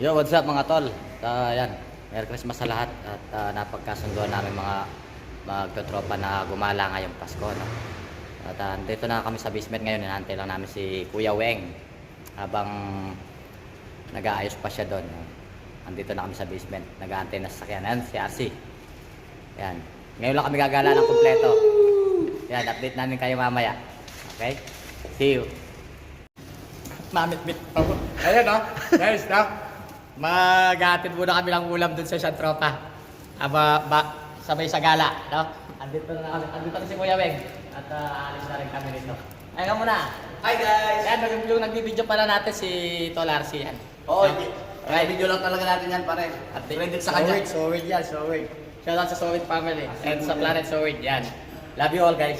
Yo, what's up mga tol? Yan, Merry Christmas sa lahat at napagkasunduan namin mga magtotropa na gumala ngayong Pasko, no? At andito na kami sa basement ngayon, hinahantay lang namin si Kuya Weng habang nag-aayos pa siya doon. No? Andito na kami sa basement, nag-aantay na sa sakyan. Yan, si RC. Yan, ngayon lang kami gagala ng kumpleto. Yan, update namin kayo mamaya. Okay? See you. Mamit-mit pa po. Ayun, no? Guys, no? Maghatid muna kami ng ulam dun sa isang tropa. Sabay sa gala, no? Andito na kami. Andito na si Kuya Weng. At alis na rin kami nito. Ay nga muna. Hi guys! Yan, yung nagbibideo pala natin si Tol RC yan. Oo, Right. video lang talaga natin yan pare. At Credit sa kanya. Sowit yan, Sowit. Shout out sa Sowit family. And sa Planet Sowit, yan. Love you all guys.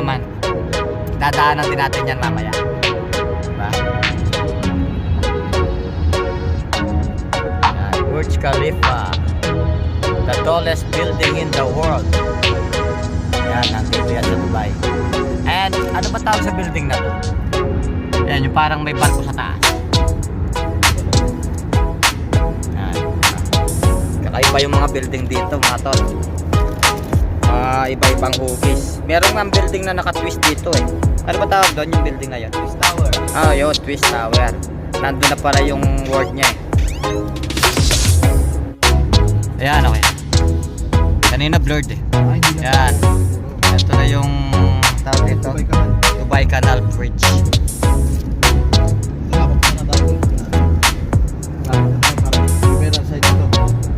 naman. Dadaanan din natin yan mamaya. Diba? Yan, Burj Khalifa. The tallest building in the world. Yan, nandito yan sa Dubai. And ano ba tawag sa building na to? Yan, yung parang may barko sa taas. Yan. Kakaiba yung mga building dito, mga tol. Iba-ibang hugis. Meron nga building na naka-twist dito eh. Ano ba tawag doon yung building na yun? Twist Tower. Yun, Twist Tower. Nandun na pala yung word niya eh. Ayan, okay. Kanina blurred eh. Yan. Ito na yung tawag dito. Dubai Canal Bridge.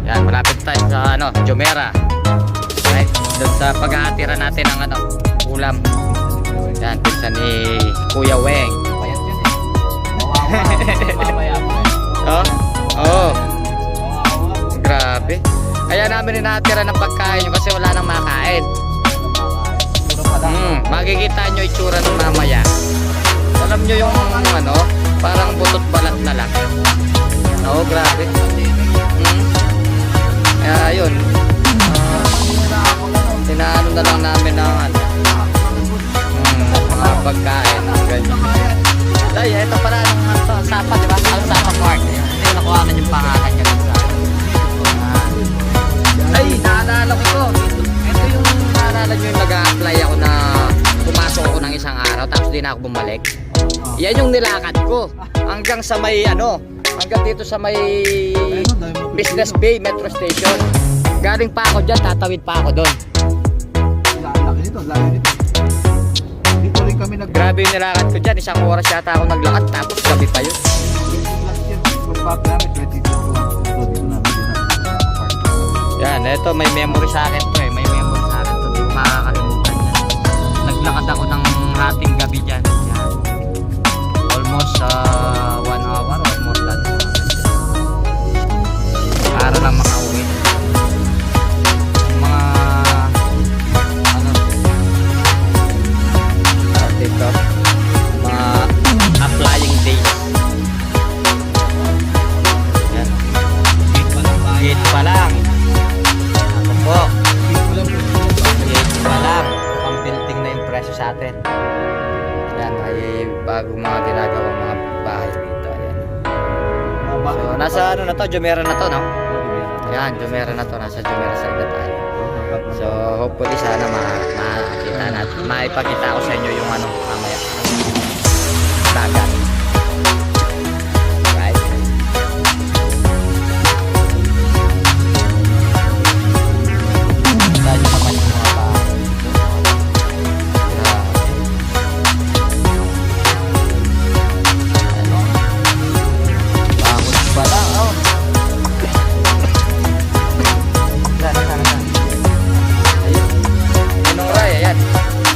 Yan, malapit tayo sa Jumeirah. Right? Doon sa pag-aatira natin ng ulam. Yan, pizza ni Kuya Weng. Payat yun eh. Mamaya po. Oh. Grabe. Kaya namin inaatira ng pagkain yun kasi wala nang makain. Puro pa lang. Makikita nyo itsura ng mamaya. Alam nyo yung parang butot balat na lang. Grabe. Kaya yun. Tinaano na lang namin ng mga pagkain. Ganyan. Ay, ito pala nung Sapa, di ba? Sapa Park. Hindi ko nakuhanan yung pangalan niya. Ay, naalala ko ito. Ito yung naalala nyo yung nag-a-apply ako na pumasok ako ng isang araw tapos di na ako bumalik. Yan yung nilakad ko. Hanggang sa may hanggang dito sa may Business Bay Metro Station. Galing pa ako dyan, tatawid pa ako doon. Laki nito. Dito rin kami Grabe yung nilakad ko dyan. Isang oras yata ako naglakad tapos gabi pa yun. last year, pag namin 2021. Yan, ito may memory sa akin to eh. May memory sa akin to. Hindi ko makakalimutan yan. Naglakad ako ng hating gabi dyan. Yan. Almost 1 hour or more than. Para lang makauwi. Mga dito, mga applying days. Yan. Gate pa lang. Ako po. Gate pa lang. Pang building na yung presyo sa atin. Yan, may bagong mga ginagawang mga bahay dito. Ayan. So, nasa na to, Jumeirah na to, no? Yan, Jumeirah na to. Nasa Jumeirah side na tayo. So, hopefully sana makakita natin. Maipakita ko sa inyo yung mamaya. Dagat. Right? Dahil naman yung mga bahay. Bakit pa lang, Ayun. Ninong Ray, ayan.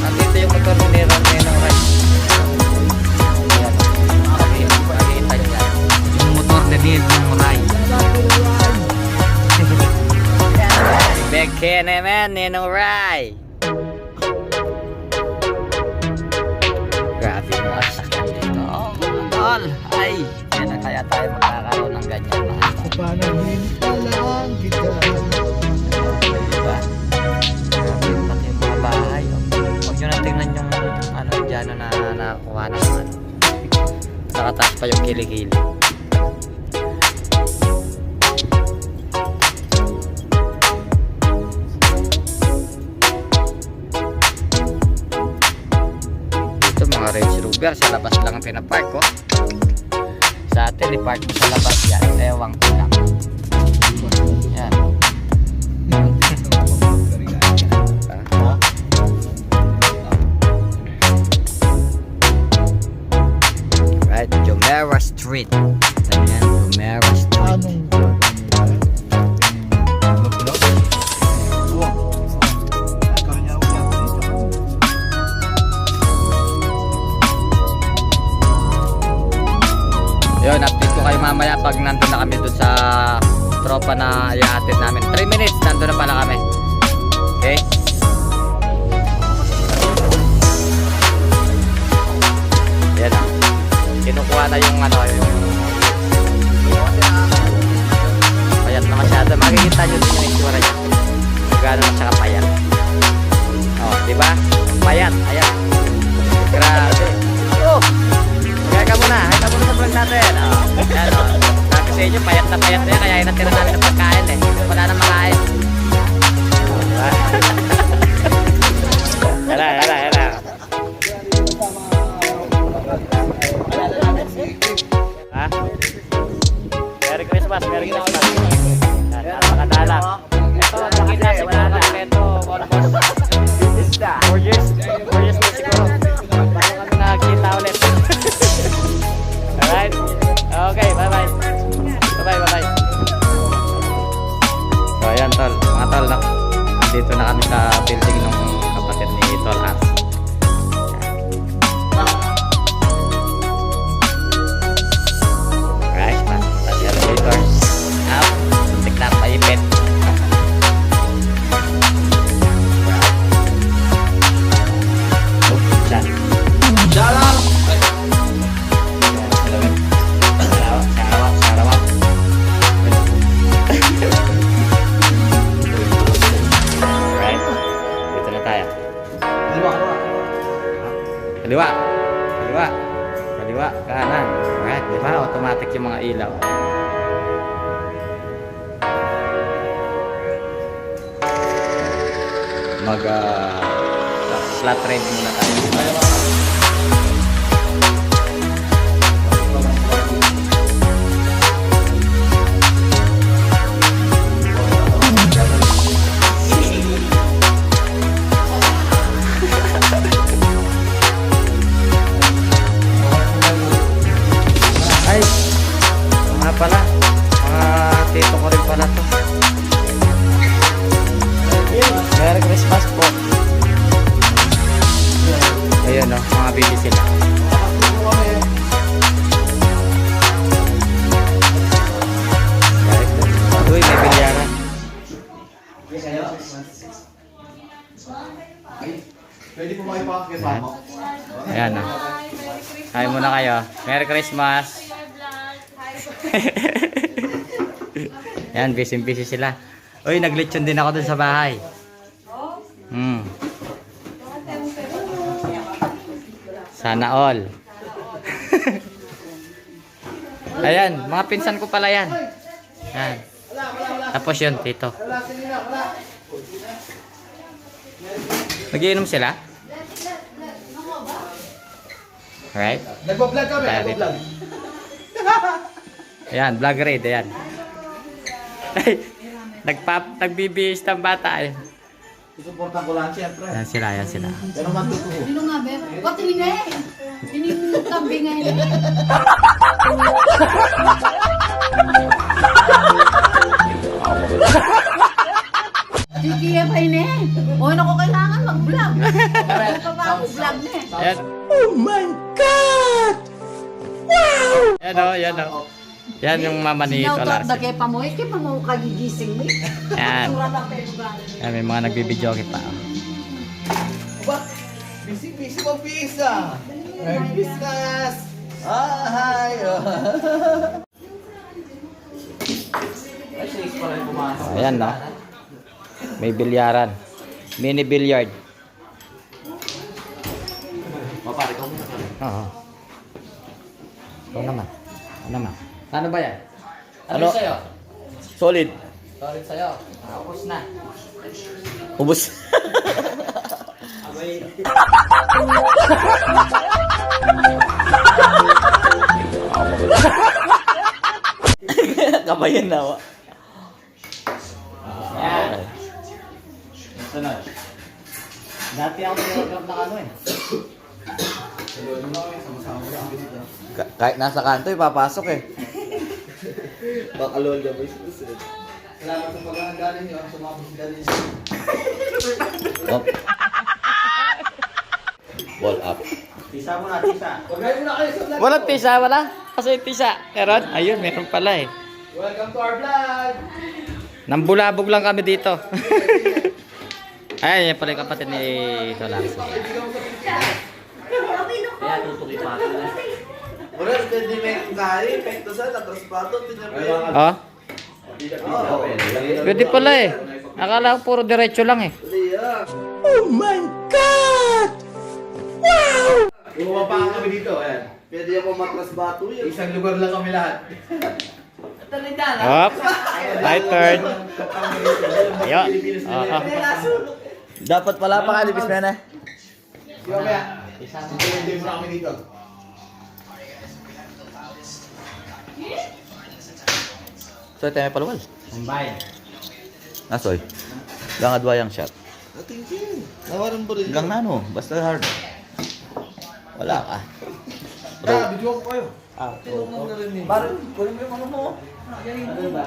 Nandito yung motor ni Ninong Ray. Ayan. Makikita nyo yan. Yung motor ni Ninong Ray. Big Kenny man, Ninong Ray. Grabe yung mga sasakyan dito. Tol. Ay, kaya tayo magkakaroon ng ganyan mga tol. Panahin pa lang kita. Diba? Grabe pati yung mga bahay. Huwag nyo na tingnan yung dyan na nakuha na nakataas pa yung kilikili. Dito mga Range Rover sa labas lang ang pinapark ko. Sa atin i-park mo sa labas yan. Ewang ko lang. Yan. Right, Jumeirah Street. Ayan, Jumeirah Street. Yun, update ko kayo mamaya pag nandun na kami dun sa tropa na ihatid namin. 3 minutes, nandun na pala kami. Okay? na yung ano, yung payat na masyado. Makikita nyo din yung itsura niya. Kung gano'n siya kapayat. Oh, di ba? Payat, ayan. Grabe. Oh! Kaya ka muna sa vlog natin. Oh, ayan o. Sabi sa inyo, payat na yan. Kaya inatira namin ng pagkain eh. Wala na makain. Diba? Hala. Ha? Merry Christmas. Napakadala. Ito, nakita siguro kami ito. Almost 4 years na siguro. Bago kami nakakita ulit. Alright? Okay, bye-bye. Bye-bye. So, ayan tol. Mga tol, no? Dito na kami sa building ng kapatid ni Tol Ans. Alright, sa elevator. Up. Suntik na paipit. Dalam. Sarawak. Alright. Dito na tayo. Kaliwa. Kanan. Alright. Di ba? Automatic yung mga ilaw. Flat range muna tayo. Ay, mga pala. Mga tito ko rin pala to. Merry Christmas po. Ayun o, mga baby sila. Uy, may bilyaran. Pwede po makipakasama. Ayan o. Kain muna kayo. Merry Christmas. Ayan, busy sila. Uy, naglechon din ako dun sa bahay. Sana all. Ayan, mga pinsan ko pala yan. Ayan. Tapos yun, tito. Nagiinom sila? Alright. Nagbablog kami. Tayo dito. Ayan, vlog raid, ayan. Ay, nagbibihis ng bata eh. Isuportan ko lang siyempre. Ayan sila. Pero magtutuho. Sino nga, Beb? Pati nga eh. Hindi mo kambing nga eh. Sige pa yun eh. O, naku, kailangan mag-vlog. Ano pa ba ako vlog na eh? Ayan. Oh my God! Wow! Yan o. Yan yung mama ni Sinaw to, Tolarsi. dagay pa mo. Kaya pa mo kagigising mo eh. Yan. Sura lang tayo ba? Yan, may mga nagbibidyoke pa. Ba? Busy mo pizza. Merry Christmas. Hi. Ay, 6 pala yung pumasok. Ayan no. May bilyaran. Mini billiard. Pare, ikaw muna. Oo. Ikaw naman. Ano naman? Ano ba yan? Ano sa'yo? Solid. Sorry sa'yo. Ubus na. Ubus. Kabayan na wa. Yan. Sunod. Dati ako nilagap na ano eh. Kahit nasa kanto, ipapasok eh. Baka lol na may susunod. Salamat sa pag-aagaling niyo. Sumapos galing. Up. Ball up. Tisa mo na, tisa. Wagay mo na kayo sa vlog. Walang tisa, wala. Kasi tisa. Meron? Ayun, meron pala eh. Welcome to our vlog. Nambulabog lang kami dito. Ay, yan pala yung kapatid ni Tolarsi. Kaya tutuki pa ako. Wala, pwede may kari, pekto sa tatras pato, tinapin. Oh, pwede pala eh. Akala ko puro diretso lang eh. Bumaba pa kami dito, ayan. Pwede ako matras bato yun. Isang lugar lang kami lahat. Hop. Right turn. Ayo. Dapat pala pa ka, Libis Mena. Di ba kaya? Hindi mo na kami dito. So, tayo may palawal. Combine. Nasoy. Gang adwayang shot. Natingin. Nawaran po rin. Gang nano, basta hard. Wala ka. Ah, video ko kayo. Parang, kunin mo yung ano mo. Ano ba?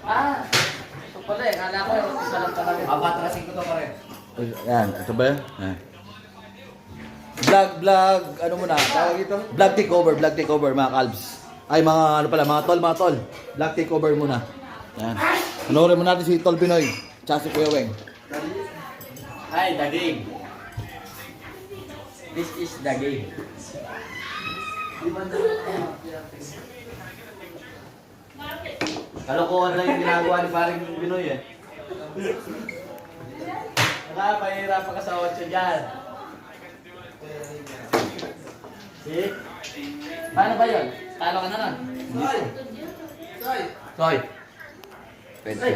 Ah, ito pala eh. Kala ko yung isa lang talaga. Patrasin ko to pa rin. Yan, ito ba yun? Yan. Vlog, ano muna? Tawag ito? Vlog takeover mga kalbs. Ay, mga ano pala, mga tol. Vlog takeover muna. Yan. Panoorin mo natin si Tol Pinoy. Tsaka si Kuya Weng. Hi, the game. This is the game. Kalokohan lang yung ginagawa ni paring Pinoy eh. Nakapahirapan ka sa 8 dyan. See? Paano ba yun? Talo ka na nun. Soy. Pwede.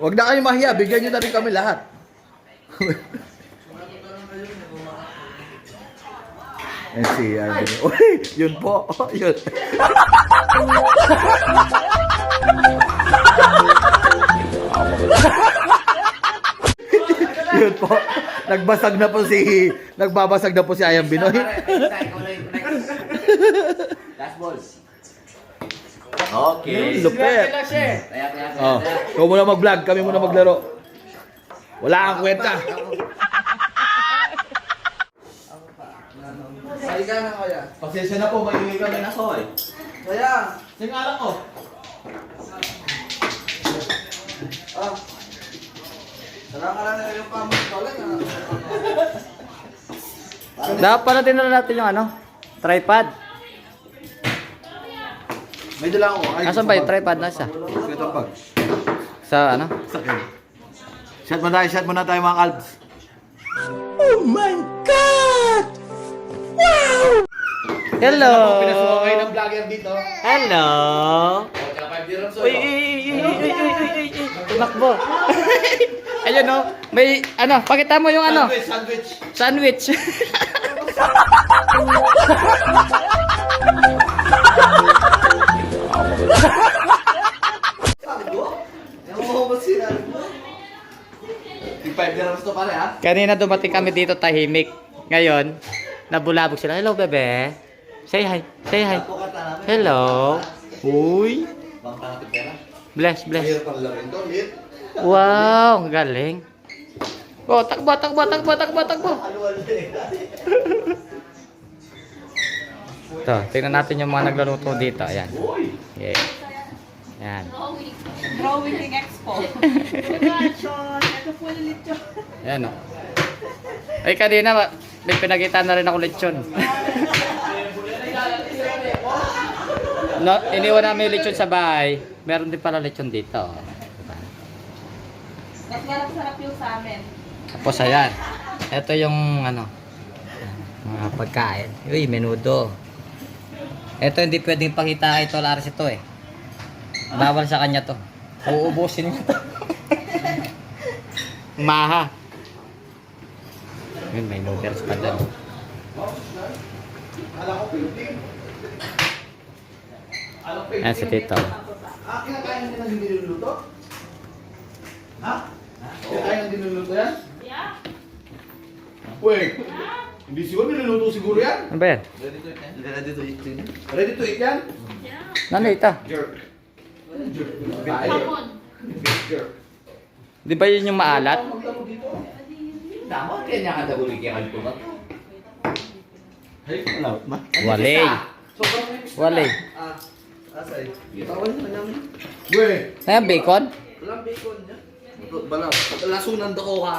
Huwag na kayo mahiya, bigyan nyo na rin kami lahat. NCR. Uy, yun po. Yun. Yun po. Nagbabasag na po si Ayang Binoy. Last ball. Okay. Lupet. Kaya. Oh, ikaw muna mag-vlog, kami muna maglaro. Wala kang kwenta. Halika na kaya. Pasensya na po, maingay kami na soy. Kaya. Singalan ko. Ah. Sarang ka lang na yung pamustolan. Dapat pala dinala natin yung ano? Tripod. May dala ako. Nasaan ba yung tripod na siya? Ito pag. Sa ano? Sakit. Shot muna tayo mga kalbs. Hello! Pinasuha kayo ng vlogger dito. Hello! Kaya 5 dirhams Uy, tumakbo. Ayun no, may ano, pakita mo yung ano, Sandwich. sandwich. Sabi ko? Ewan ko ba sinabi mo? Yung 5 dirhams to pare ha? Kanina dumating kami dito tahimik. Ngayon, nabulabog sila. Hello, bebe. Say hi. Say hi. Hello. Uy. Bang natin pera. Bless, bless. Mahirap pala rin to, lit. Wow, ang galing. Oh, takbo. Aluwal eh. Ito, tingnan natin yung mga nagluluto dito. Ayan. Yeah. Ayan. Drawing Expo. Ayan o. Ay, kanina, may pinagkita na rin ako lechon. No, iniwan namin yung lechon sa bahay. Meron din pala lechon dito. Diba? Mas sarap yung sa amin. Tapos ayan. Ito yung ano, mga pagkain. Uy, menudo. Ito hindi pwedeng pakita ito, Laris ito eh. Bawal sa kanya to. Uubusin niya to. Maha. Yun, may noodles pa dyan. Ayan si Tito. Ah, kinakain nila yung niluluto? Ha? Kinakain ang niluluto yan? Yeah. Wait. Hindi siguro niluluto siguro yan? Ano ba yan? Ready to eat yan? Ano ito? Jerk. Jerk. Di ba yun yung maalat? Tama, kaya niya kada uli kaya kalpo ba? Walay. Sobrang mix na. Walay. Ah, Asay. Tawal na namin. Weh. Ayan, bacon? Walang bacon niya. Balang. Lasunan daw ko ka.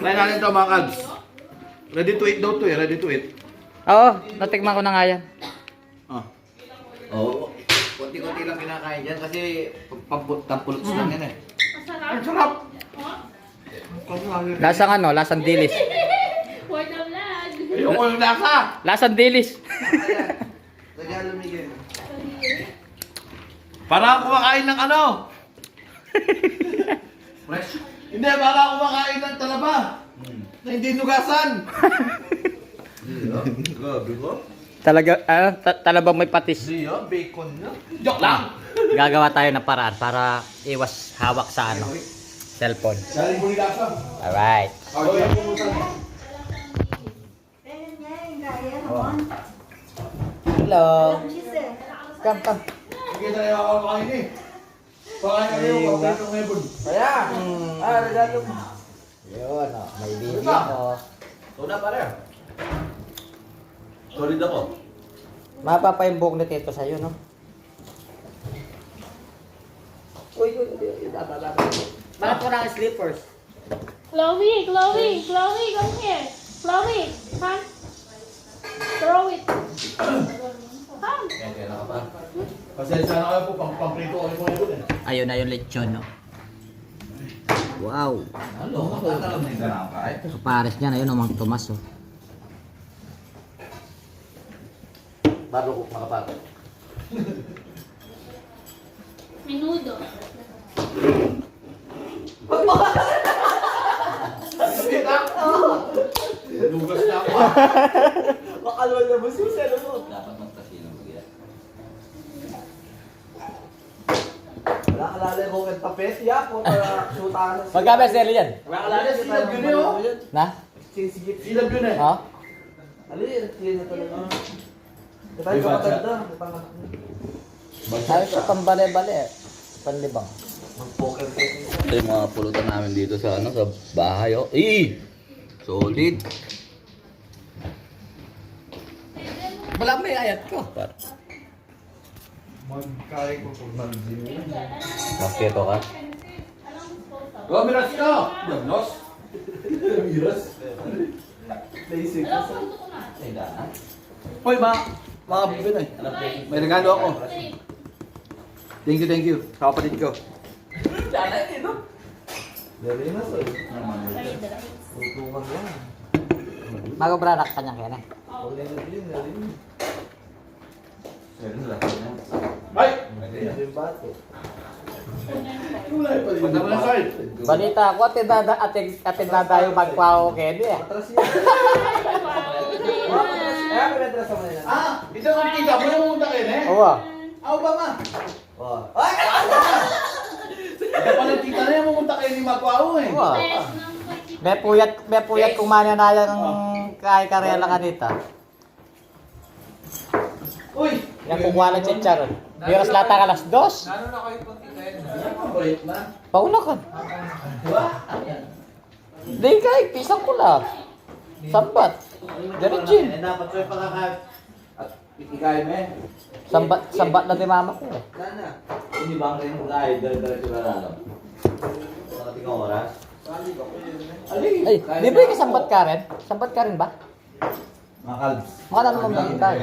Try natin ito mga kabs. Ready to eat daw to eh. Ready to eat. Oo, natikman ko na nga yan. Ah. Oo. Konti-konti lang kinakain dyan kasi pampulots lang yan eh. Ang sarap! Lasang ano? Lasang dilis. For the vlog. Ayoko yung lasa! Lasang dilis. Regalo Miguel. Para kumakain ng ano? Fresh? Hindi, para kumakain ng talaba. Na hindi nugasan. Grabe ko. Talaga, talabang may patis. Siya, bacon na. Joke lang! Gagawa tayo ng paraan para iwas hawak sa ano, cellphone. Galing mo yung lasa. Alright. Okay, pumutan. Hello. Come, come. Sige, tayo ako makain eh. Pakain kayo, pagpito ng ebon. Kaya, regalo mo. Yun, oh, may video ko. Tuna pare. Solid ako. Mapapaimbok na tito sa'yo, no? Uy, Bakit ko na slippers? Chloe, Chloe, Chloe, come here. Chloe, come. Throw it. Come. Pasensya na kayo po, pang-prito kayo mga ebon eh. Ayun na yung lechon, no? Wow. Ano? Makakalam na yung ganang kahit. Kapares niya na yun, Mang Tomas, oh. Bago ko makapagod. Menudo. Lugas na ako. Makalwan na mo susi, ano mo? Dapat magpasilong mo yan. Wala kalala mo kang tapet, ya po, para sutahan na. Magkabay sa'yo yan? Wala kalala si Silab yun eh, oh. Na? Sisigit. Silab yun eh. Ha? Alin, clean na talaga. Di ba yung kapatanda? Ayos sa pambale-bale, panlibang. Mag-poker face. Ito yung mga pulutan namin dito sa sa bahay. Oh. Solid. Wala may ayat ko. Magkain ko po ng zin. Masketo ka? Oh, miras ka! Diagnos? Miras? Basic. Ay, dana. Hoy, mga bibin eh. May regalo ako. Thank you. Sa kapatid ko. Dari na so. Fried rice. Tutungan lang. Mag-branak kanya kaya na. Uli na din, dari na. Ay! Dari yung bato. Pagdama na sa'yo. Balita ko, atin dadayo magpao kedi eh. Atras yan. Eh, pinatras mo na yan. Ah! Ito ang tita mo yung munta kayo eh. Oo. Ako ba ma? Oh. Ay! Ito pa ng tita na yung pumunta kayo ni Magwao eh. Oo. Best ng May puyat kung mananayang kay karela kanita. Uy! Yan kukuha ng chicharon. Biras lata ka alas 2. Break na. Pauna ka. Hindi ka, pisang ko lang. Sambat. Diretsin. Dapat sa'yo pakakain. At ikain mo eh. Sambat na di mama ko eh. Sana. Hindi ba ang rin mo kahit dala-dala sa lalo? Sa kating oras? Ay, libre ka sambat ka rin? Sambat ka rin ba? Mga kalbs. Mukha na naman maging tayo.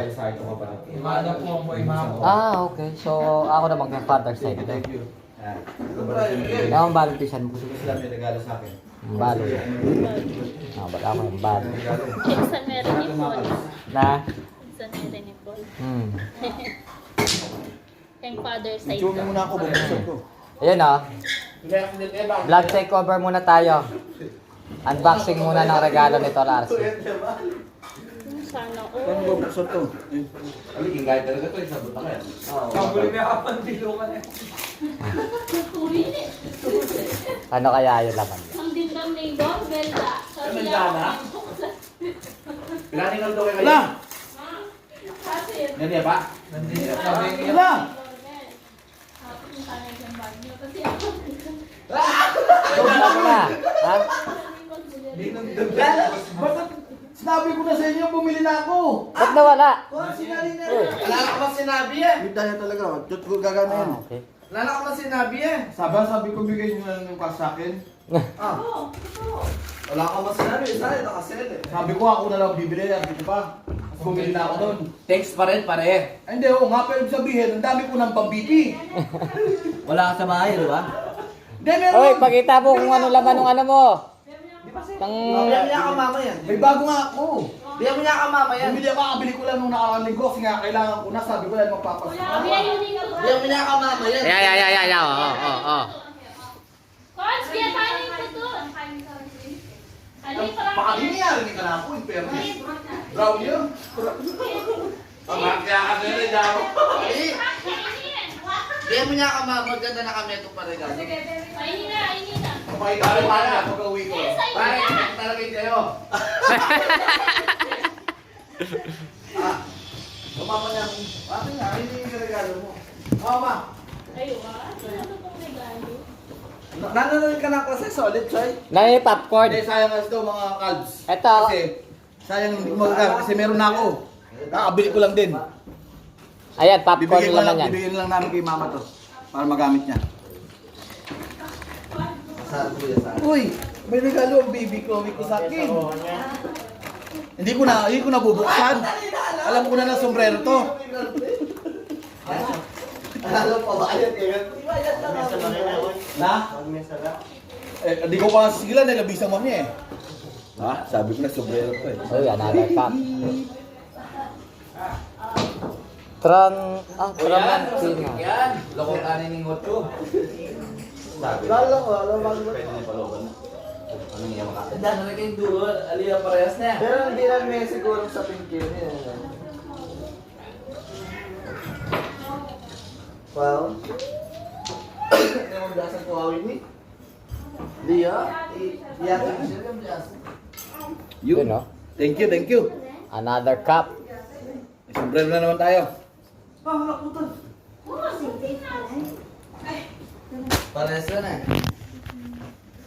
Okay. So, ako naman ng father side. Thank you. Kaya akong balutisan mo. Sila may regalo sa akin. Balo. Ba't ako yung balo? Sa meron ni Paul. Na? Sa meron ni Paul. Kayong father side Itsumi ko. muna ako, bubuksan ko. Ayan o. Vlog takeover muna tayo. Unboxing muna ng regalo nito, Larcy. Sana Ano all. bubuksan to? Aligin kahit talaga ito, isabot na kaya. Ano kaya yun laman? Ang dindam ni Don Belda. Kasi Pilating lang daw kayo. Wala! Kasi Yan yan ba? Wala! Ano na? Ha? Sinabi ko na sa inyo, bumili na ako. Ba't nawala? Wala ko ba sinabi eh? Hindi tayo talaga. Diyot ko gagana yan. Okay. Wala ko ba sinabi eh? Sabi ko bigay nyo na yung cash sa akin. Wala ko ba sinabi? Sa'yo, nakasell eh. Sabi ko ako na lang bibili yan. Dito pa. Tapos bumili na ako doon. Text pa rin, pare. Ay, hindi, oo nga. Pero ibig sabihin, ang dami ko ng pang-BP. Wala ka sa bahay, di ba? Hindi, meron. Oy, pakita mo kung ano laman ng ano mo. Biyan mo niya ka mama yan. May bago nga ako. Biyan mo niya ka mama yan. Bumili ako, kabili ko lang nung nakakaligo kasi nga kailangan ko na. Sabi ko lang magpapasok. Biyan mo niya ka mama yan. Yeah. Oh. Coach, kaya tayo ito doon. Ali, parang... Baka di niya, rin ka na ako. In fairness. Brown yun. Pamakya ka nila, Jaro. Biyan mo niya ka mama. Ganda na kami ito pare gano'n. Ayun na. Kapakita ko kaya pag-uwi ko. Yes, ayun Pare, na. talaga kayo. Mama niya. Ate nga, hindi yung regalo mo. Oo ma. Ayun, ano pong regalo? Nanonood ka na kasi solid, Choy. Nani popcorn. Hindi, sayang kasi ito mga calves. Ito. Kasi, sayang hindi ko magagamit kasi meron na ako. Kakabili ko lang din. Ayan, popcorn Bibigyan ko naman lang, yan. bibigyan lang namin kay mama to. Para magamit niya. Masarap ko yan sa akin. Uy, may regalo ang baby Chloe ko sa akin. Hindi ko na bubuksan. Alam ko na na sombrero to. Alam pa ba yan? Na? Hindi ko pa sigilan, nagabisang mami eh. Ha? Sabi ko na sombrero to eh. Uy, another cup. Tramontina. Yan. Loko kanin ng otro. Anong iyan ka? Diyan, nalagay yung dulo. Aliyah parehas na yan. Pero hindi lang may siguro sa pinky yun. Wow. Hindi mo biyasan ko awin ni? Liya? Iyakin mo siya yung biyasan. Yun, no? Thank you. Another cup. May sombrero na naman tayo. Parehas na eh.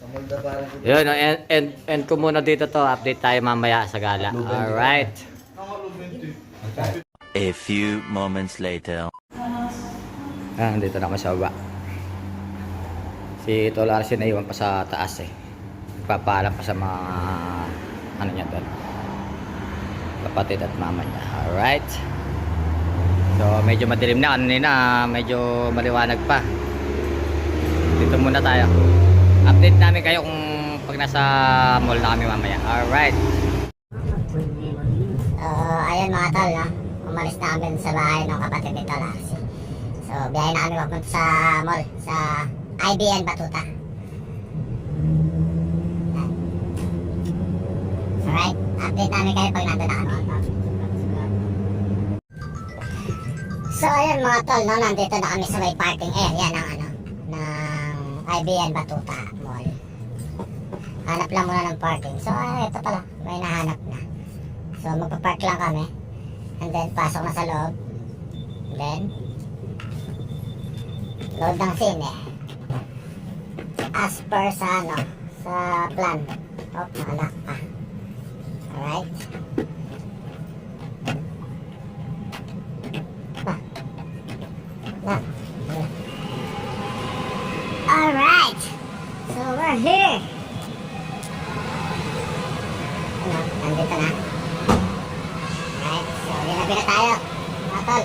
Kamagda parang Yun, no? End ko muna dito to. Update tayo mamaya sa gala. Alright. A few moments later. Dito na kami sa baba. Si Tol Arce naiwan pa sa taas eh. Nagpapaalam pa sa mga ano niya doon. Kapatid at mama niya. Alright. So medyo madilim na. Kanina medyo maliwanag pa. Dito muna tayo. Update namin kayo kung pag nasa mall na kami mamaya. Alright. Ayun mga tol, no? Umalis na kami sa bahay ng kapatid ni Tol Arce. So, biyahe na kami papunta sa mall, sa IBN Batuta. Yan. Alright, update namin kayo pag nandun na kami. So, ayun mga tol, no? Nandito na kami sa may parking area ng ng IBN Batuta Mall. Hanap lang muna ng parking. So, ito pala, may nahanap na. So, magpapark lang kami. And then, pasok na sa loob. Then, load ng scene eh. As per sa plan. Oh, nakalock pa. Alright. Lock. Alright. So, we're here. Nandito na. Alright, so linabi na tayo, mga tol.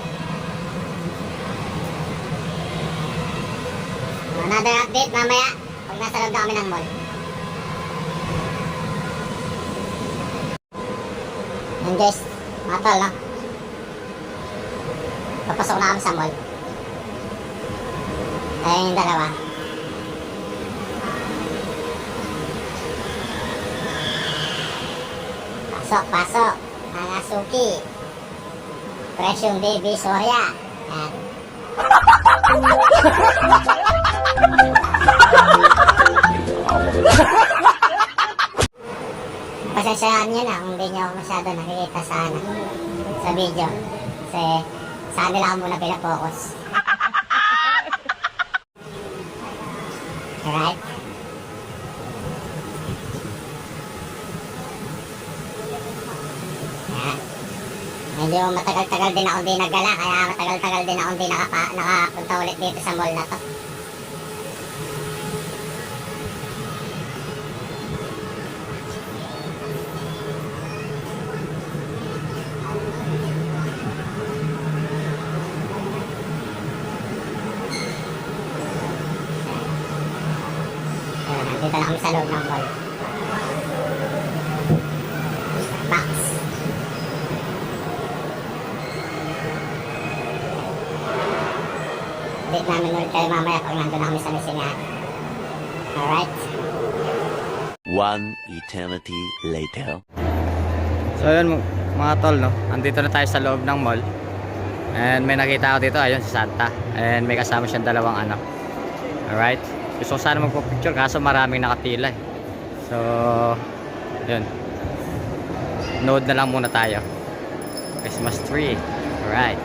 Another update mamaya pag nasa loob na kami ng mall. Yan guys, mga tol, no? Papasok na kami sa mall. Ayun yung dalawa. Pasok. Mga suki. Fresh yung baby Soria. Yan. Pasasyaan nyo na kung hindi nyo ako masyado nakikita sa video. Kasi sa kanila ako muna pinapokus. Alright. So, Medyo matagal-tagal din ako hindi naggala, kaya matagal-tagal din ako hindi nakapunta ulit dito sa mall na to. Ayan, dito na kami sa loob ng mall. Box. Update namin ulit kayo mamaya pag nandun na kami sa Messinahan. Alright? One eternity later. So yun mga tol, no? Andito na tayo sa loob ng mall. And may nakita ako dito, ayun si Santa. And may kasama siyang dalawang anak. Alright? Gusto ko sana magpo-picture kaso maraming nakapila eh. So, yun. Nood na lang muna tayo. Christmas tree. Alright.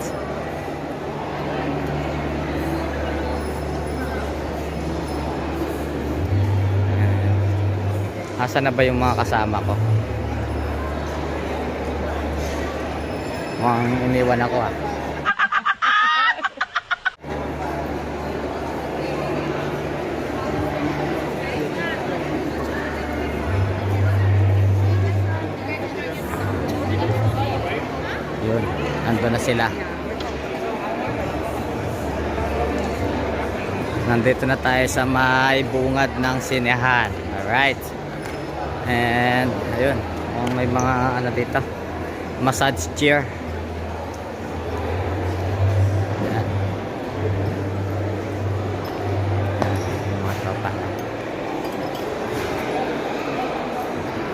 Asan na ba yung mga kasama ko? Mukhang iniwan ako ah. Yun, nandun na sila. Nandito na tayo sa may bungad ng sinehan. Alright. And ayun, may mga ano dito, massage chair. Yan. Yung mga tropa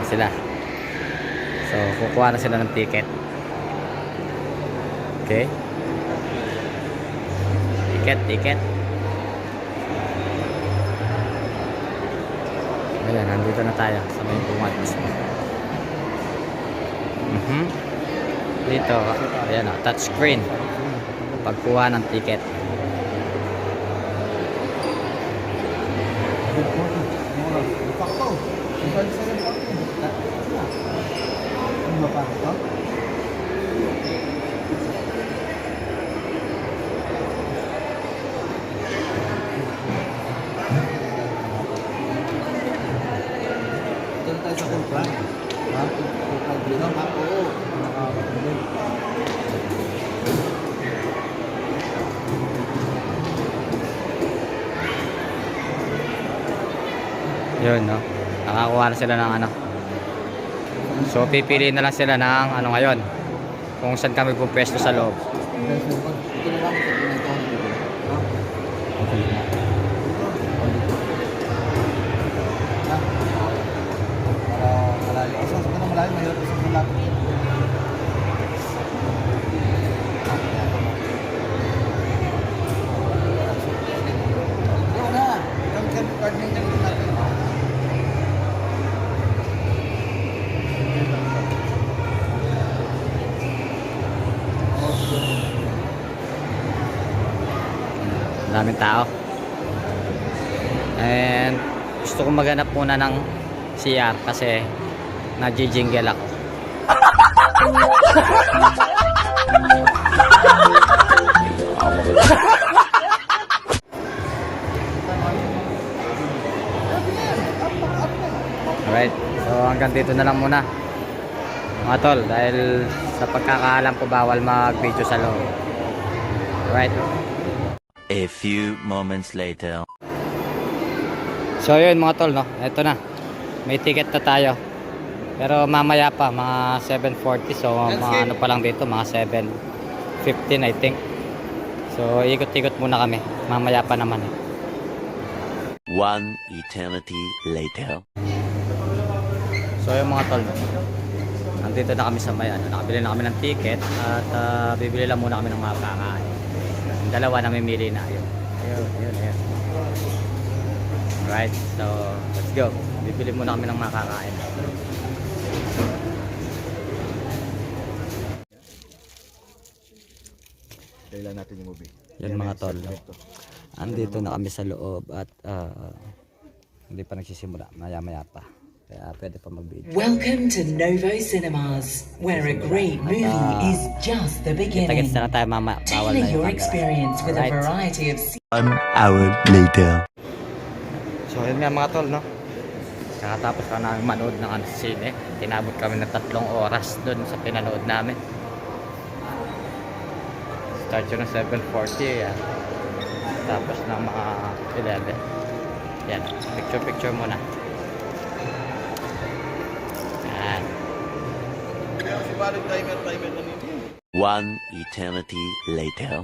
sila. So kukuha na sila ng ticket. Okay, ticket. Ayan, nandito na tayo sa may bungad mismo. Dito, ayan o, touchscreen. Pagkuha ng ticket. Doon tayo sa Kulpran. Ha? Kulpran dito? Oo. Yun, no? Nakakuha na sila ng ano. So, pipili na lang sila ng ano ngayon. Kung saan kami pupwesto sa loob. Ito na lang. Ito na dito. Ha? Para malayo. Asa sa na malayo, mahirap isang malapit. Ito na. Itong card na yung natin. Daming tao. And gusto kong maghanap muna ng CR kasi nagji-jingle ako. Alright, so hanggang dito na lang muna mga tol, dahil sa pagkakaalam ko bawal mag-video sa loob. Alright. A few moments later. So yun mga tol, no? Ito na. May ticket na tayo. Pero mamaya pa, mga 7:40. So mga ano pa lang dito, mga 7:15 I think. So ikot-ikot muna kami. Mamaya pa naman eh. One eternity later. So yung mga tol, no? Nandito na kami sa may ano, nakabili na kami ng ticket at bibili lang muna kami ng mga kakain. Yung dalawa namimili na. Ayun. Alright, so let's go. Bibili muna kami ng mga kakain. Kailan natin yung movie. Yan mga tol. Andito na kami sa loob at hindi pa nagsisimula. Maya-maya pa. Kaya pwede pa mag-video. Welcome to Novo Cinemas, where a great movie is just the beginning. Kita-gets na lang tayo bawal Tailor na your yung camera. experience with a Alright. variety of 1 hour later. So yun nga mga tol, no? Kakatapos ka namin manood ng sine. Tinabot kami ng 3 oras doon sa pinanood namin. Start yun ng 7:40 yan. Tapos ng mga 11. Yan, picture muna. Yan. Si Balog timer na nito. 1 eternity later.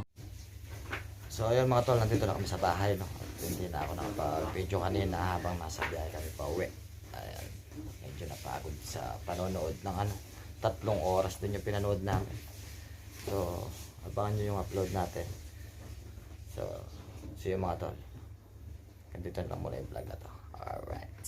So ayun mga tol, nandito na kami sa bahay, no? At hindi na ako nakapag-video kanina habang nasa biyahe kami pa uwi. Ayan, medyo napagod sa panonood ng 3 oras din yung pinanood namin. So, abangan nyo yung upload natin. So, see you mga tol. Nandito na lang muna yung vlog na to. Alright.